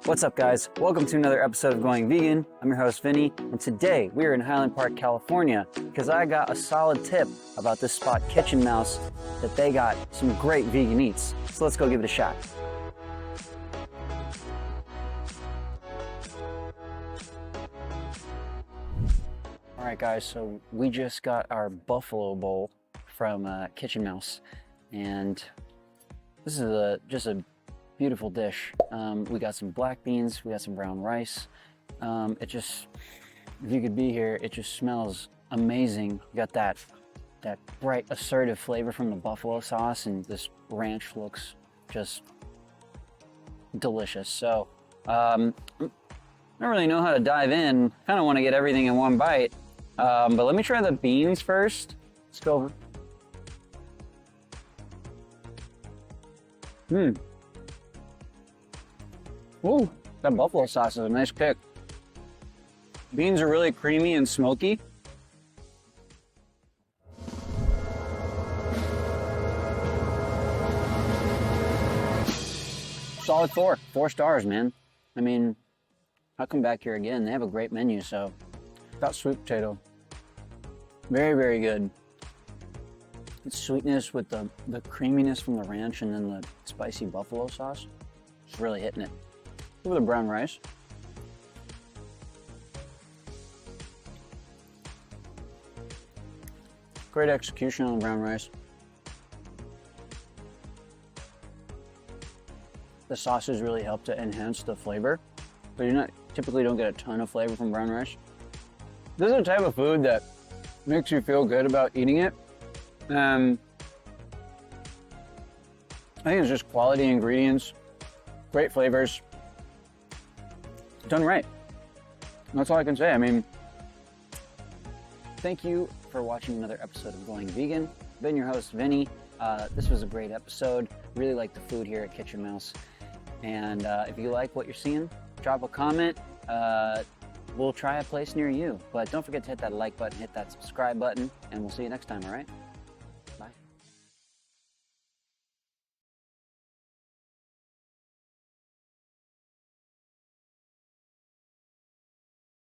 What's up, guys? Welcome to another episode of Going Vegan. I'm your host, Vinny, and today we are in Highland Park, California, because I got a solid tip about this spot, Kitchen Mouse, that they got some great vegan eats. So let's go give it a shot. All right, guys, so we just got our buffalo bowl from Kitchen Mouse, and this is just a beautiful dish. We got some black beans, we got some brown rice. It just, if you could be here, it just smells amazing. You got that bright, assertive flavor from the buffalo sauce, and this ranch looks just delicious. So, I don't really know how to dive in. Kind of want to get everything in one bite. But let me try the beans first. Let's go. Ooh, that buffalo sauce is a nice kick. Beans are really creamy and smoky. Solid 4 stars, man. I mean, I'll come back here again. They have a great menu, so. Got sweet potato. Very, very good. It's sweetness with the creaminess from the ranch and then the spicy buffalo sauce. Just really hitting it. Over the brown rice. Great execution on the brown rice. The sauces really help to enhance the flavor, but typically don't get a ton of flavor from brown rice. This is a type of food that makes you feel good about eating it. I think it's just quality ingredients, great flavors, done right. That's all I can say. I mean, thank you for watching another episode of Going Vegan. I've been your host, Vinny. This was a great episode. Really like the food here at Kitchen Mouse. And if you like what you're seeing, drop a comment. We'll try a place near you. But don't forget to hit that like button, hit that subscribe button, and we'll see you next time, all right?